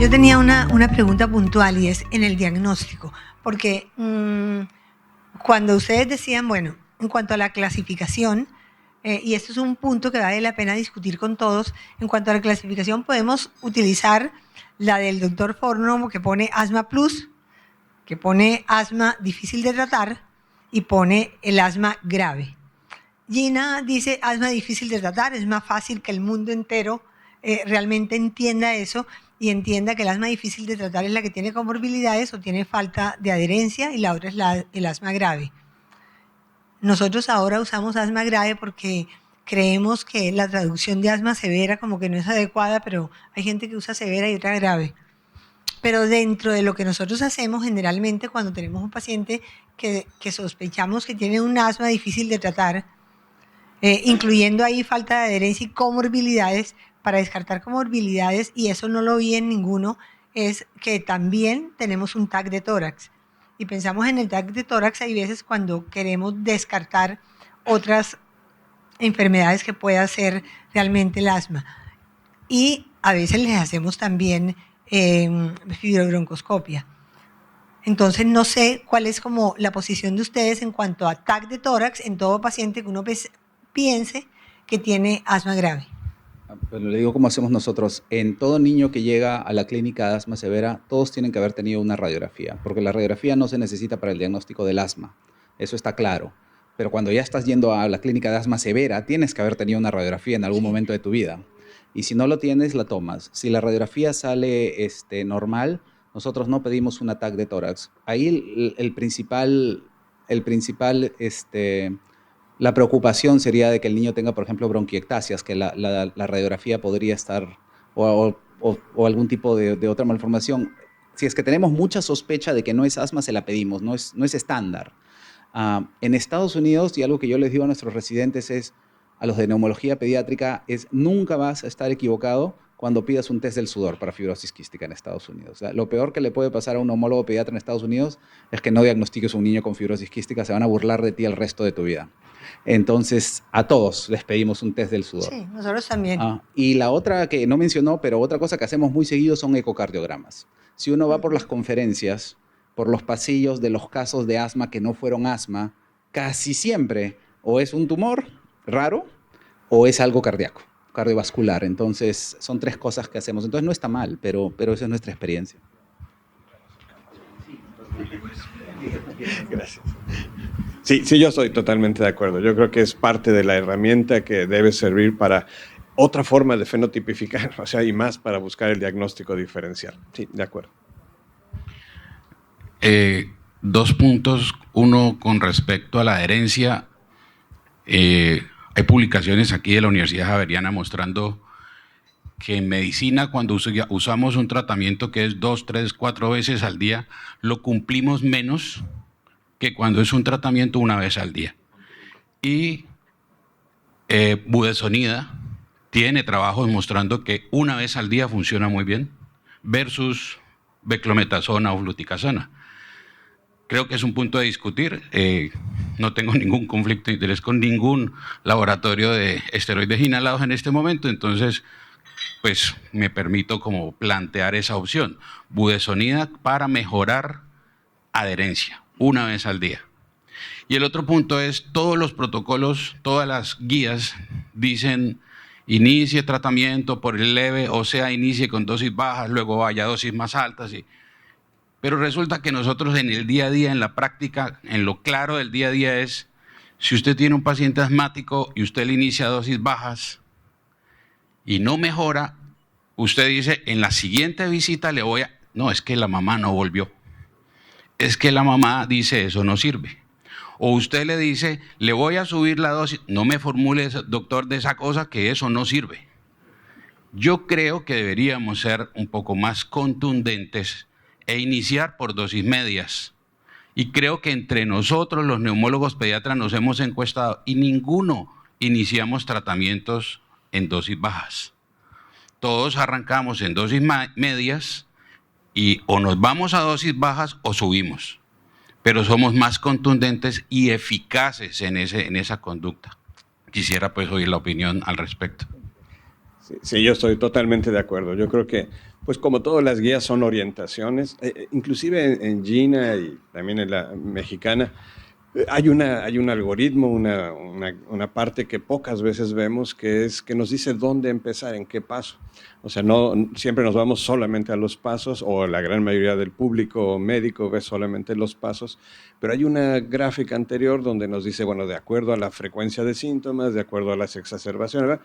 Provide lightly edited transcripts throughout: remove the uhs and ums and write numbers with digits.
Yo tenía una pregunta puntual y es en el diagnóstico, porque cuando ustedes decían, bueno, en cuanto a la clasificación, y esto es un punto que vale la pena discutir con todos, en cuanto a la clasificación podemos utilizar la del doctor Forno que pone asma plus, que pone asma difícil de tratar y pone el asma grave. Gina dice asma difícil de tratar, es más fácil que el mundo entero realmente entienda eso y entienda que el asma difícil de tratar es la que tiene comorbilidades o tiene falta de adherencia y la otra es el asma grave. Nosotros ahora usamos asma grave porque creemos que la traducción de asma severa como que no es adecuada, pero hay gente que usa severa y otra grave. Pero dentro de lo que nosotros hacemos generalmente cuando tenemos un paciente que sospechamos que tiene un asma difícil de tratar, incluyendo ahí falta de adherencia y comorbilidades, para descartar comorbilidades, y eso no lo vi en ninguno, es que también tenemos un TAC de tórax. Y pensamos en el TAC de tórax hay veces cuando queremos descartar otras enfermedades que pueda ser realmente el asma. Y a veces les hacemos también fibrobroncoscopia. Entonces no sé cuál es como la posición de ustedes en cuanto a TAC de tórax en todo paciente que uno piense que tiene asma grave. Pero le digo cómo hacemos nosotros. En todo niño que llega a la clínica de asma severa, todos tienen que haber tenido una radiografía, porque la radiografía no se necesita para el diagnóstico del asma. Eso está claro. Pero cuando ya estás yendo a la clínica de asma severa, tienes que haber tenido una radiografía en algún momento de tu vida. Y si no lo tienes, la tomas. Si la radiografía sale normal, nosotros no pedimos un TAC de tórax. Ahí la preocupación sería de que el niño tenga, por ejemplo, bronquiectasias, que la radiografía podría estar, o algún tipo de otra malformación. Si es que tenemos mucha sospecha de que no es asma, se la pedimos, no es estándar. En Estados Unidos, y algo que yo les digo a nuestros residentes es, a los de neumología pediátrica, es nunca vas a estar equivocado cuando pidas un test del sudor para fibrosis quística en Estados Unidos. O sea, lo peor que le puede pasar a un neumólogo pediatra en Estados Unidos es que no diagnostiques a un niño con fibrosis quística, se van a burlar de ti el resto de tu vida. Entonces, a todos les pedimos un test del sudor. Sí, nosotros también. Y la otra que no mencionó, pero otra cosa que hacemos muy seguido son ecocardiogramas. Si uno va por las conferencias, por los pasillos de los casos de asma que no fueron asma, casi siempre o es un tumor raro o es algo cardíaco, cardiovascular. Entonces, son tres cosas que hacemos. Entonces, no está mal, pero esa es nuestra experiencia. Gracias. Sí, yo estoy totalmente de acuerdo. Yo creo que es parte de la herramienta que debe servir para otra forma de fenotipificar, o sea, y más para buscar el diagnóstico diferencial. Sí, de acuerdo. 2 puntos. Uno, con respecto a la adherencia. Hay publicaciones aquí de la Universidad Javeriana mostrando que en medicina, cuando usamos un tratamiento que es 2, 3, 4 veces al día, lo cumplimos menos que cuando es un tratamiento una vez al día. Y budesonida tiene trabajos mostrando que una vez al día funciona muy bien versus beclometasona o fluticasona. Creo que es un punto de discutir. No tengo ningún conflicto de interés con ningún laboratorio de esteroides inhalados en este momento, entonces pues me permito como plantear esa opción. Budesonida para mejorar adherencia, una vez al día. Y el otro punto es, todos los protocolos, todas las guías dicen inicie tratamiento por el leve, o sea, inicie con dosis bajas, luego vaya a dosis más altas. Pero resulta que nosotros en el día a día, en la práctica, en lo claro del día a día es, si usted tiene un paciente asmático y usted le inicia dosis bajas y no mejora, usted dice, en la siguiente visita le voy a... No, es que la mamá no volvió. Es que la mamá dice, eso no sirve. O usted le dice, le voy a subir la dosis. No me formule, doctor, de esa cosa, que eso no sirve. Yo creo que deberíamos ser un poco más contundentes e iniciar por dosis medias. Y creo que entre nosotros, los neumólogos pediatras, nos hemos encuestado y ninguno iniciamos tratamientos en dosis bajas. Todos arrancamos en dosis medias y o nos vamos a dosis bajas o subimos. Pero somos más contundentes y eficaces en esa conducta. Quisiera pues oír la opinión al respecto. Sí, yo estoy totalmente de acuerdo. Yo creo que, pues como todas las guías son orientaciones, inclusive en Gina y también en la mexicana, hay un algoritmo, una parte que pocas veces vemos, que es que nos dice dónde empezar, en qué paso. O sea, no siempre nos vamos solamente a los pasos, o la gran mayoría del público médico ve solamente los pasos, pero hay una gráfica anterior donde nos dice, bueno, de acuerdo a la frecuencia de síntomas, de acuerdo a las exacerbaciones, ¿verdad?,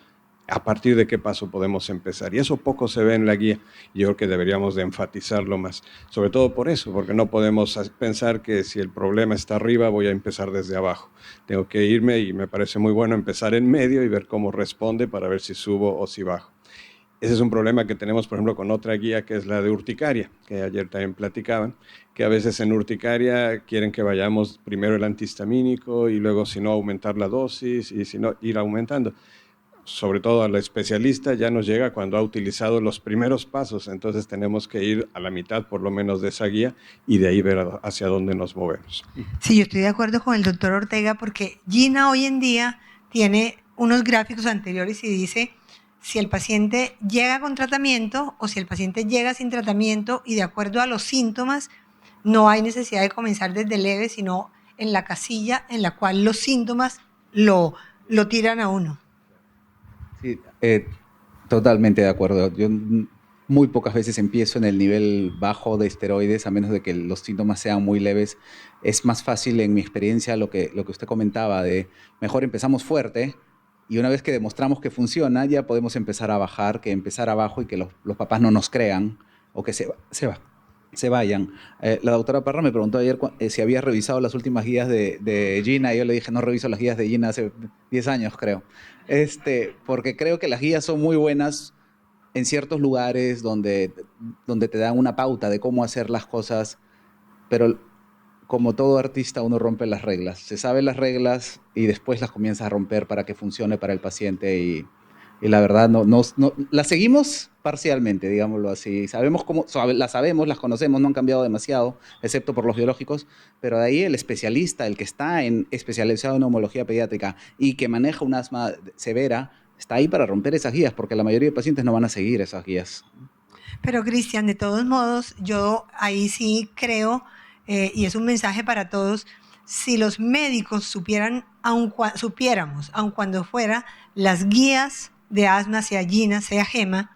a partir de qué paso podemos empezar. Y eso poco se ve en la guía. Yo creo que deberíamos de enfatizarlo más. Sobre todo por eso, porque no podemos pensar que si el problema está arriba voy a empezar desde abajo. Tengo que irme, y me parece muy bueno empezar en medio y ver cómo responde para ver si subo o si bajo. Ese es un problema que tenemos, por ejemplo, con otra guía que es la de urticaria, que ayer también platicaban, que a veces en urticaria quieren que vayamos primero el antihistamínico y luego, si no, aumentar la dosis, y si no, ir aumentando. Sobre todo al especialista ya nos llega cuando ha utilizado los primeros pasos, entonces tenemos que ir a la mitad por lo menos de esa guía y de ahí ver hacia dónde nos movemos. Sí, yo estoy de acuerdo con el doctor Ortega, porque Gina hoy en día tiene unos gráficos anteriores y dice si el paciente llega con tratamiento o si el paciente llega sin tratamiento, y de acuerdo a los síntomas no hay necesidad de comenzar desde leve, sino en la casilla en la cual los síntomas lo tiran a uno. Sí, totalmente de acuerdo. Yo muy pocas veces empiezo en el nivel bajo de esteroides, a menos de que los síntomas sean muy leves. Es más fácil, en mi experiencia, lo que usted comentaba, de mejor empezamos fuerte, y una vez que demostramos que funciona, ya podemos empezar a bajar, que empezar abajo y que los papás no nos crean o que se vayan. La doctora Parra me preguntó ayer si había revisado las últimas guías de Gina, y yo le dije, no reviso las guías de Gina hace 10 años, creo. Porque creo que las guías son muy buenas en ciertos lugares donde te dan una pauta de cómo hacer las cosas, pero como todo artista uno rompe las reglas. Se sabe las reglas y después las comienza a romper para que funcione para el paciente, y la verdad no las seguimos parcialmente, digámoslo así. Sabemos las sabemos, las conocemos, no han cambiado demasiado, excepto por los biológicos, pero de ahí el especialista, el que está especializado en neumología pediátrica y que maneja un asma severa, está ahí para romper esas guías, porque la mayoría de pacientes no van a seguir esas guías. Pero Cristian, de todos modos, yo ahí sí creo, y es un mensaje para todos, si los médicos supiéramos, aun cuando fuera las guías de asma, sea Gina, sea Gema,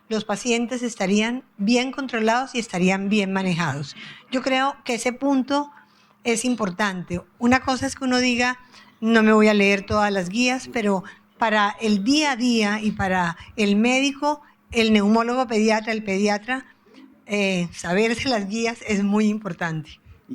los pacientes estarían bien controlados y estarían bien manejados. Yo creo que ese punto es importante. Una cosa es que uno diga, no me voy a leer todas las guías, pero para el día a día y para el médico, el neumólogo pediatra, el pediatra, saberse las guías es muy importante.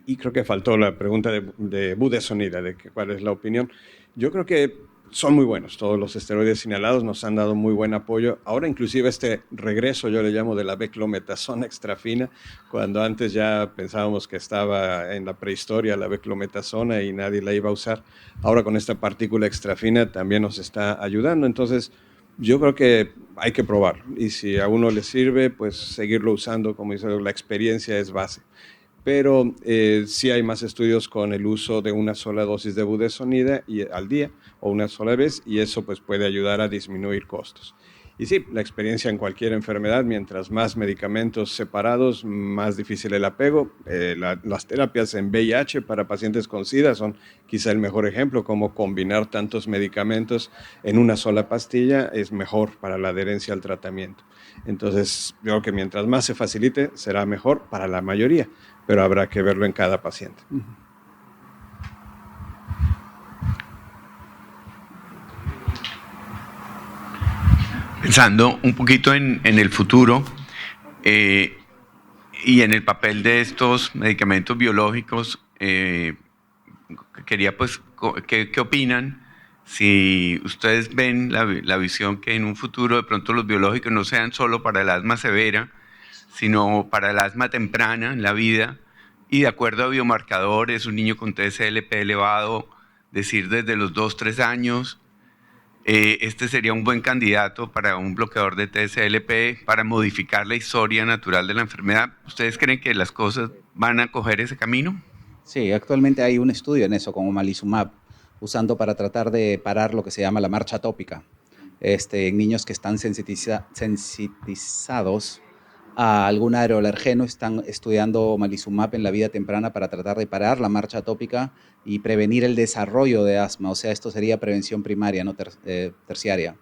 Y creo que faltó la pregunta de budesonida, de cuál es la opinión. Yo creo que son muy buenos. Todos los esteroides inhalados nos han dado muy buen apoyo. Ahora inclusive este regreso, yo le llamo, de la beclometasona extrafina, cuando antes ya pensábamos que estaba en la prehistoria la beclometasona y nadie la iba a usar. Ahora con esta partícula extrafina también nos está ayudando. Entonces yo creo que hay que probarlo. Y si a uno le sirve, pues seguirlo usando. Como dice, la experiencia es base. Pero sí hay más estudios con el uso de una sola dosis de budesonida al día, o una sola vez, y eso pues puede ayudar a disminuir costos. Y sí, la experiencia en cualquier enfermedad, mientras más medicamentos separados, más difícil el apego. Las terapias en VIH para pacientes con SIDA son quizá el mejor ejemplo, cómo combinar tantos medicamentos en una sola pastilla es mejor para la adherencia al tratamiento. Entonces, yo creo que mientras más se facilite, será mejor para la mayoría, pero habrá que verlo en cada paciente. Pensando un poquito en el futuro y en el papel de estos medicamentos biológicos, quería pues, ¿qué opinan? Si ustedes ven la visión que en un futuro de pronto los biológicos no sean solo para el asma severa, sino para el asma temprana en la vida, y de acuerdo a biomarcadores, un niño con TSLP elevado, decir desde los 2-3 años, este sería un buen candidato para un bloqueador de TSLP para modificar la historia natural de la enfermedad. ¿Ustedes creen que las cosas van a coger ese camino? Sí, actualmente hay un estudio en eso con omalizumab, usando para tratar de parar lo que se llama la marcha atópica. en niños que están sensitizados a algún aeroalergeno, están estudiando omalizumab en la vida temprana para tratar de parar la marcha atópica y prevenir el desarrollo de asma. O sea, esto sería prevención primaria, no terciaria.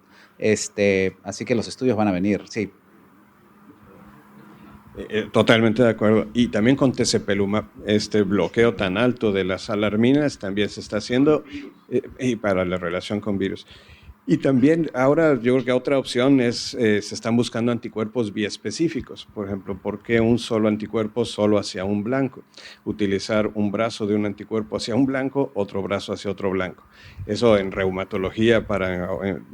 Así que los estudios van a venir, sí. Totalmente de acuerdo. Y también con tezepelumab, este bloqueo tan alto de las alarminas también se está haciendo y para la relación con virus. Y también ahora yo creo que otra opción es, se están buscando anticuerpos biespecíficos. Por ejemplo, ¿por qué un solo anticuerpo solo hacia un blanco? Utilizar un brazo de un anticuerpo hacia un blanco, otro brazo hacia otro blanco. Eso en reumatología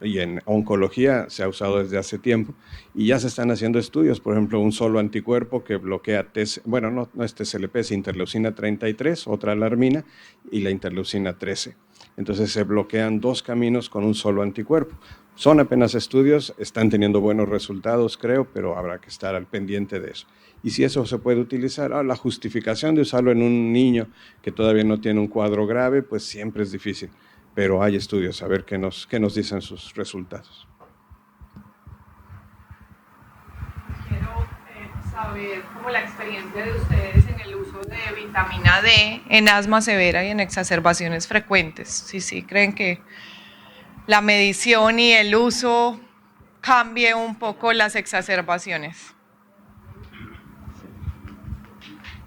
y en oncología se ha usado desde hace tiempo y ya se están haciendo estudios. Por ejemplo, un solo anticuerpo que bloquea, no es TSLP, es interleucina 33, otra alarmina, y la interleucina 13. Entonces se bloquean dos caminos con un solo anticuerpo. Son apenas estudios, están teniendo buenos resultados, creo, pero habrá que estar al pendiente de eso. Y si eso se puede utilizar, la justificación de usarlo en un niño que todavía no tiene un cuadro grave, pues siempre es difícil. Pero hay estudios, a ver qué nos dicen sus resultados. Quiero saber cómo la experiencia de ustedes en el uso de vitamina D en asma severa y en exacerbaciones frecuentes. Si creen que la medición y el uso cambie un poco las exacerbaciones.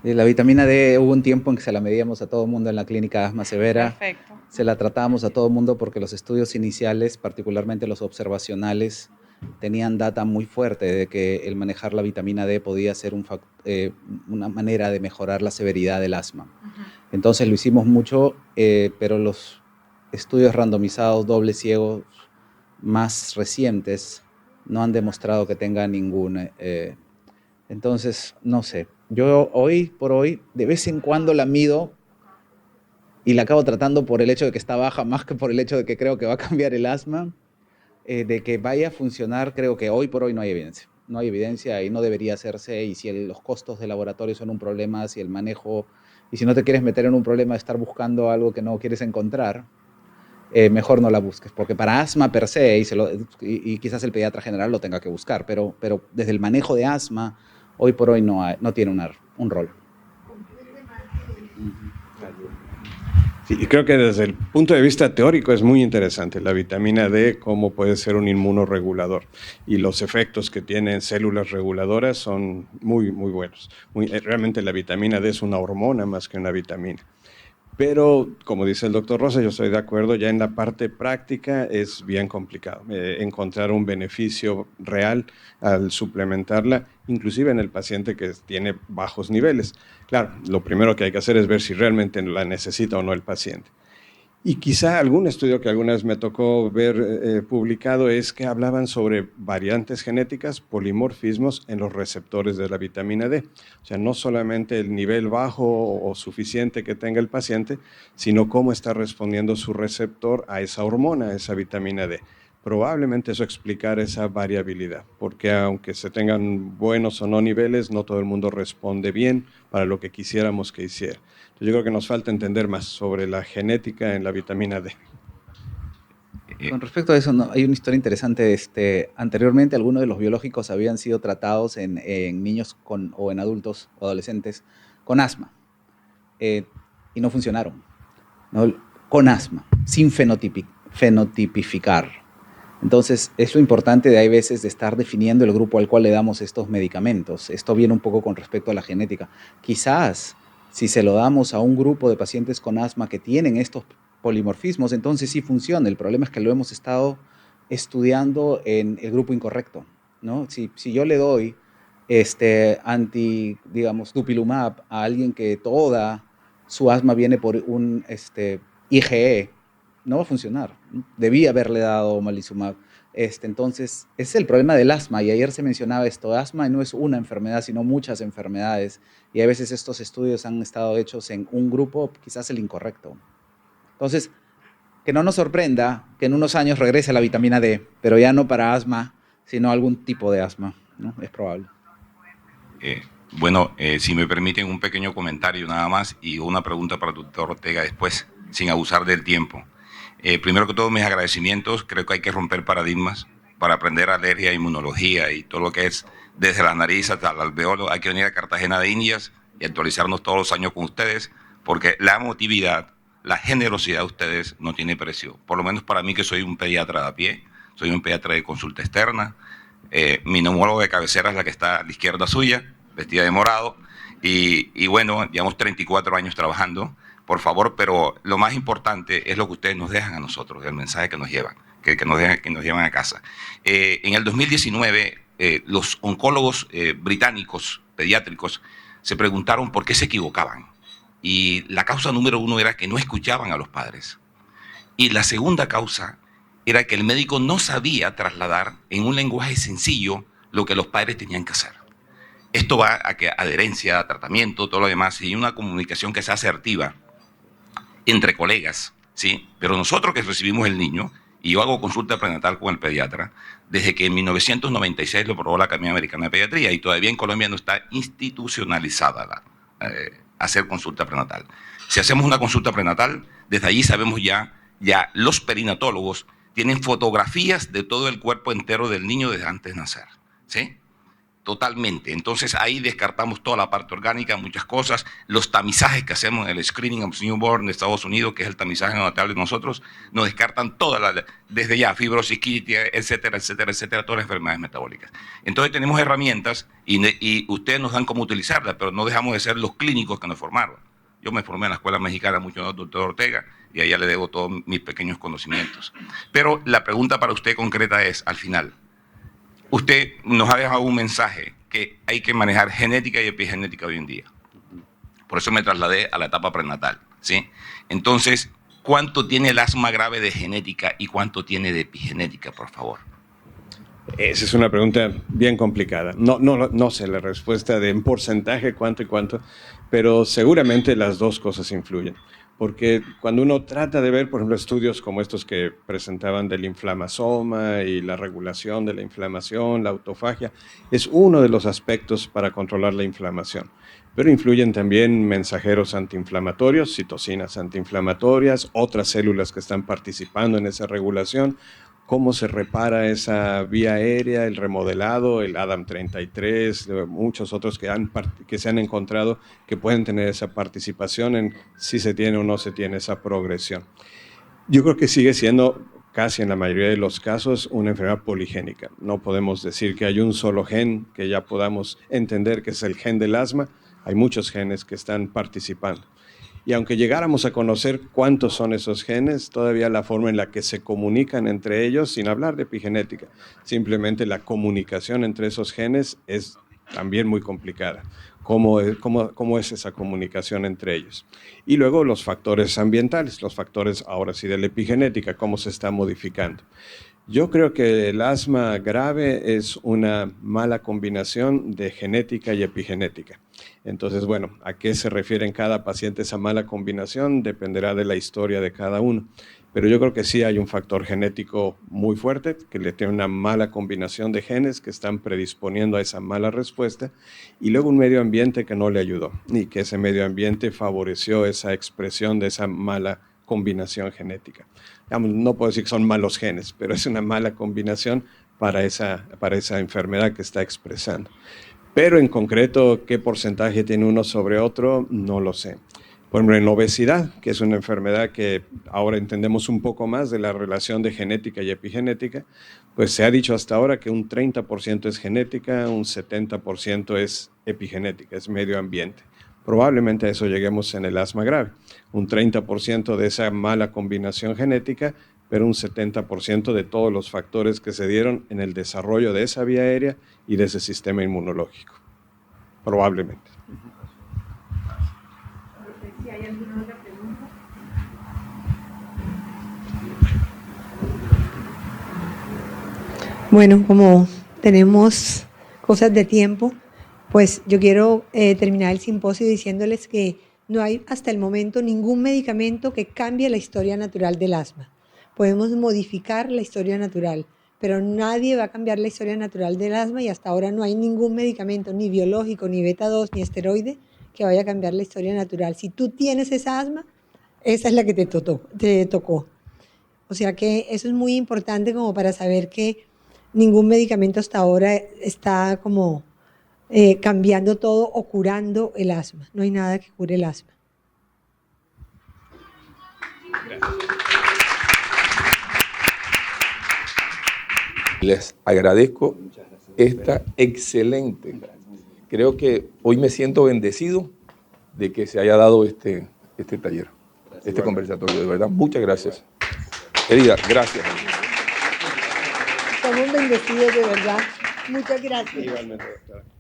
La vitamina D hubo un tiempo en que se la medíamos a todo el mundo en la clínica de asma severa. Perfecto. Se la tratábamos a todo el mundo porque los estudios iniciales, particularmente los observacionales, tenían data muy fuerte de que el manejar la vitamina D podía ser una manera de mejorar la severidad del asma. Entonces lo hicimos mucho, pero los estudios randomizados, dobles ciegos, más recientes, no han demostrado que tenga ningún... entonces, no sé. Yo hoy por hoy, de vez en cuando la mido y la acabo tratando por el hecho de que está baja, más que por el hecho de que creo que va a cambiar el asma. De que vaya a funcionar, creo que hoy por hoy no hay evidencia. No hay evidencia y no debería hacerse. Y si los costos de laboratorio son un problema, si el manejo... Y si no te quieres meter en un problema de estar buscando algo que no quieres encontrar, mejor no la busques. Porque para asma per se, y quizás el pediatra general lo tenga que buscar, pero desde el manejo de asma, hoy por hoy no tiene un rol. Sí, y creo que desde el punto de vista teórico es muy interesante la vitamina D, cómo puede ser un inmunorregulador. Y los efectos que tiene en células reguladoras son muy, muy buenos. Realmente la vitamina D es una hormona más que una vitamina. Pero, como dice el doctor Rosa, yo estoy de acuerdo, ya en la parte práctica es bien complicado encontrar un beneficio real al suplementarla, inclusive en el paciente que tiene bajos niveles. Claro, lo primero que hay que hacer es ver si realmente la necesita o no el paciente. Y quizá algún estudio que alguna vez me tocó ver publicado es que hablaban sobre variantes genéticas, polimorfismos en los receptores de la vitamina D. O sea, no solamente el nivel bajo o suficiente que tenga el paciente, sino cómo está respondiendo su receptor a esa hormona, a esa vitamina D. Probablemente eso explicar esa variabilidad, porque aunque se tengan buenos o no niveles, no todo el mundo responde bien para lo que quisiéramos que hiciera. Entonces yo creo que nos falta entender más sobre la genética en la vitamina D. Con respecto a eso, hay una historia interesante. Anteriormente, algunos de los biológicos habían sido tratados en niños o en adultos o adolescentes con asma y no funcionaron, ¿no? Con asma, sin fenotipificar. Entonces, es lo importante hay veces de estar definiendo el grupo al cual le damos estos medicamentos. Esto viene un poco con respecto a la genética. Quizás, si se lo damos a un grupo de pacientes con asma que tienen estos polimorfismos, entonces sí funciona. El problema es que lo hemos estado estudiando en el grupo incorrecto, ¿no? Si yo le doy dupilumab a alguien que toda su asma viene por un IgE, no va a funcionar. Debí haberle dado omalizumab. Entonces, ese es el problema del asma. Y ayer se mencionaba esto. Asma no es una enfermedad, sino muchas enfermedades. Y a veces estos estudios han estado hechos en un grupo, quizás el incorrecto. Entonces, que no nos sorprenda que en unos años regrese la vitamina D, pero ya no para asma, sino algún tipo de asma, ¿no? Es probable. Si me permiten un pequeño comentario nada más y una pregunta para el doctor Ortega después, sin abusar del tiempo. Primero que todo, mis agradecimientos. Creo que hay que romper paradigmas para aprender alergia, inmunología y todo lo que es desde la nariz hasta el alveolo. Hay que venir a Cartagena de Indias y actualizarnos todos los años con ustedes, porque la emotividad, la generosidad de ustedes no tiene precio. Por lo menos para mí, que soy un pediatra de a pie, soy un pediatra de consulta externa. Mi neumólogo de cabecera es la que está a la izquierda suya, vestida de morado. Y bueno, llevamos 34 años trabajando, por favor, pero lo más importante es lo que ustedes nos dejan a nosotros, el mensaje que nos llevan, que nos llevan a casa. En el 2019, los oncólogos británicos, pediátricos, se preguntaron por qué se equivocaban. Y la causa número 1 era que no escuchaban a los padres. Y la segunda causa era que el médico no sabía trasladar en un lenguaje sencillo lo que los padres tenían que hacer. Esto va a que adherencia, tratamiento, todo lo demás, y una comunicación que sea asertiva entre colegas, ¿sí? Pero nosotros que recibimos el niño, y yo hago consulta prenatal con el pediatra, desde que en 1996 lo aprobó la Academia Americana de Pediatría, y todavía en Colombia no está institucionalizada hacer consulta prenatal. Si hacemos una consulta prenatal, desde allí sabemos ya los perinatólogos tienen fotografías de todo el cuerpo entero del niño desde antes de nacer, ¿sí? Totalmente. Entonces ahí descartamos toda la parte orgánica, muchas cosas. Los tamizajes que hacemos en el Screening of Newborn de Estados Unidos, que es el tamizaje neonatal de nosotros, nos descartan desde ya fibrosis quística, etcétera, etcétera, etcétera, todas las enfermedades metabólicas. Entonces tenemos herramientas y ustedes nos dan cómo utilizarlas, pero no dejamos de ser los clínicos que nos formaron. Yo me formé en la Escuela Mexicana, mucho ¿no? Doctor Ortega, y a ella le debo todos mis pequeños conocimientos. Pero la pregunta para usted concreta es, al final, usted nos ha dejado un mensaje que hay que manejar genética y epigenética hoy en día. Por eso me trasladé a la etapa prenatal, ¿sí? Entonces, ¿cuánto tiene el asma grave de genética y cuánto tiene de epigenética, por favor? Esa es una pregunta bien complicada. No sé la respuesta de en porcentaje cuánto y cuánto, pero seguramente las dos cosas influyen. Porque cuando uno trata de ver, por ejemplo, estudios como estos que presentaban del inflamasoma y la regulación de la inflamación, la autofagia, es uno de los aspectos para controlar la inflamación. Pero influyen también mensajeros antiinflamatorios, citocinas antiinflamatorias, otras células que están participando en esa regulación, cómo se repara esa vía aérea, el remodelado, el ADAM33, muchos otros que se han encontrado que pueden tener esa participación en si se tiene o no se tiene esa progresión. Yo creo que sigue siendo, casi en la mayoría de los casos, una enfermedad poligénica. No podemos decir que hay un solo gen que ya podamos entender que es el gen del asma. Hay muchos genes que están participando. Y aunque llegáramos a conocer cuántos son esos genes, todavía la forma en la que se comunican entre ellos, sin hablar de epigenética, simplemente la comunicación entre esos genes es también muy complicada. ¿Cómo es esa comunicación entre ellos? Y luego los factores ambientales, los factores ahora sí de la epigenética, cómo se está modificando. Yo creo que el asma grave es una mala combinación de genética y epigenética. Entonces, bueno, ¿a qué se refiere en cada paciente esa mala combinación? Dependerá de la historia de cada uno. Pero yo creo que sí hay un factor genético muy fuerte, que le tiene una mala combinación de genes que están predisponiendo a esa mala respuesta, y luego un medio ambiente que no le ayudó, y que ese medio ambiente favoreció esa expresión de esa mala combinación genética. No puedo decir que son malos genes, pero es una mala combinación para esa enfermedad que está expresando. Pero en concreto, ¿qué porcentaje tiene uno sobre otro? No lo sé. Por ejemplo, en obesidad, que es una enfermedad que ahora entendemos un poco más de la relación de genética y epigenética, pues se ha dicho hasta ahora que un 30% es genética, un 70% es epigenética, es medio ambiente. Probablemente a eso lleguemos en el asma grave, un 30% de esa mala combinación genética, pero un 70% de todos los factores que se dieron en el desarrollo de esa vía aérea y de ese sistema inmunológico. Probablemente. ¿Si hay alguna otra pregunta? Bueno, como tenemos cosas de tiempo, pues yo quiero terminar el simposio diciéndoles que no hay hasta el momento ningún medicamento que cambie la historia natural del asma. Podemos modificar la historia natural, pero nadie va a cambiar la historia natural del asma y hasta ahora no hay ningún medicamento, ni biológico, ni beta-2, ni esteroide, que vaya a cambiar la historia natural. Si tú tienes esa asma, esa es la que te tocó. O sea que eso es muy importante como para saber que ningún medicamento hasta ahora está como cambiando todo o curando el asma. No hay nada que cure el asma. Les agradezco esta excelente. Creo que hoy me siento bendecido de que se haya dado este taller, este conversatorio. De verdad, muchas gracias. Querida, gracias. Somos bendecidos de verdad. Muchas gracias. Igualmente, doctora.